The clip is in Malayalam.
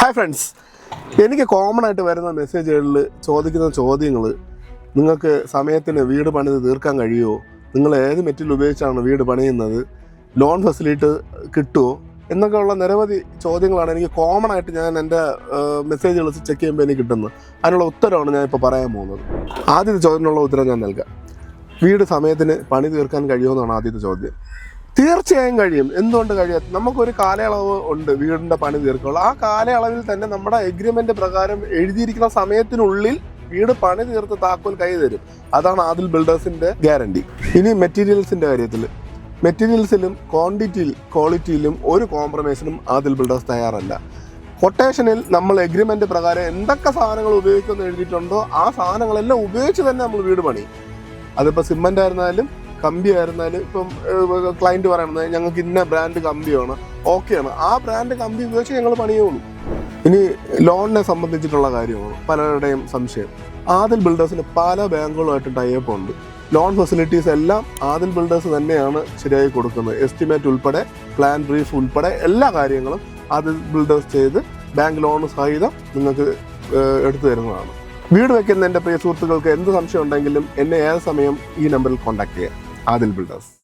ഹായ് ഫ്രണ്ട്സ്, എനിക്ക് കോമൺ ആയിട്ട് വരുന്ന മെസ്സേജുകളിൽ ചോദിക്കുന്ന ചോദ്യങ്ങൾ, നിങ്ങൾക്ക് സമയത്തിന് വീട് പണിത് തീർക്കാൻ കഴിയുമോ, നിങ്ങൾ ഏത് മെറ്റീരിയൽ ഉപയോഗിച്ചാണ് വീട് പണിയുന്നത്, ലോൺ ഫെസിലിറ്റി കിട്ടുമോ എന്നൊക്കെയുള്ള നിരവധി ചോദ്യങ്ങളാണ് എനിക്ക് കോമൺ ആയിട്ട് ഞാൻ എൻ്റെ മെസ്സേജുകൾ ചെക്ക് ചെയ്യുമ്പോൾ എനിക്ക് കിട്ടുന്നത്. അതിനുള്ള ഉത്തരമാണ് ഞാൻ ഇപ്പോൾ പറയാൻ പോകുന്നത്. ആദ്യത്തെ ചോദ്യത്തിനുള്ള ഉത്തരം ഞാൻ നൽകാം. വീട് സമയത്തിന് പണി തീർക്കാൻ കഴിയുമെന്നാണ് ആദ്യത്തെ ചോദ്യം. തീർച്ചയായും കഴിയും. എന്തുകൊണ്ട് കഴിയാത്ത? നമുക്കൊരു കാലയളവ് ഉണ്ട് വീടിൻ്റെ പണി തീർക്കുള്ള. ആ കാലയളവിൽ തന്നെ നമ്മുടെ എഗ്രിമെൻ്റ് പ്രകാരം എഴുതിയിരിക്കുന്ന സമയത്തിനുള്ളിൽ വീട് പണി തീർത്ത് താക്കോൽ കൈ തരും. അതാണ് ആദിൽ ബിൽഡേഴ്സിൻ്റെ ഗ്യാരണ്ടി. ഇനി മെറ്റീരിയൽസിൻ്റെ കാര്യത്തിൽ, മെറ്റീരിയൽസിലും ക്വാളിറ്റിയിലും ഒരു കോംപ്രമൈസിനും ആദിൽ ബിൽഡേഴ്സ് തയ്യാറല്ല. കൊട്ടേഷനിൽ നമ്മൾ എഗ്രിമെൻ്റ് പ്രകാരം എന്തൊക്കെ സാധനങ്ങൾ ഉപയോഗിക്കുമെന്ന് എഴുതിയിട്ടുണ്ടോ ആ സാധനങ്ങളെല്ലാം ഉപയോഗിച്ച് തന്നെ നമ്മൾ വീട് പണി. അതിപ്പോൾ സിമൻ്റ് ആയിരുന്നാലും കമ്പി ആയിരുന്നാലും, ഇപ്പം ക്ലയൻറ്റ് പറയണത് ഞങ്ങൾക്ക് ഇന്ന ബ്രാൻഡ് കമ്പിയാണ്, ഓക്കെയാണ്, ആ ബ്രാൻഡ് കമ്പി ഉപയോഗിച്ച് ഞങ്ങൾ പണിയുള്ളൂ. ഇനി ലോണിനെ സംബന്ധിച്ചിട്ടുള്ള കാര്യമാണ് പലരുടെയും സംശയം. ആദിൽ ബിൽഡേഴ്സിന് പല ബാങ്കുകളുമായിട്ട് ടൈപ്പ് ഉണ്ട്. ലോൺ ഫെസിലിറ്റീസ് എല്ലാം ആദിൽ ബിൽഡേഴ്സ് തന്നെയാണ് ശരിയായി കൊടുക്കുന്നത്. എസ്റ്റിമേറ്റ് ഉൾപ്പെടെ, പ്ലാൻ ബ്രീഫ് ഉൾപ്പെടെ എല്ലാ കാര്യങ്ങളും ആദിൽ ബിൽഡേഴ്സ് ചെയ്ത് ബാങ്ക് ലോൺ സഹിതം നിങ്ങൾക്ക് എടുത്തു തരുന്നതാണ്. വീട് വയ്ക്കുന്ന എൻ്റെ പ്രിയ സുഹൃത്തുക്കൾക്ക് എന്ത് സംശയം ഉണ്ടെങ്കിലും എന്നെ ഏത് സമയം ഈ നമ്പറിൽ കോൺടാക്ട് ചെയ്യാം. ആദിൽ ബിൽഡേഴ്സ്.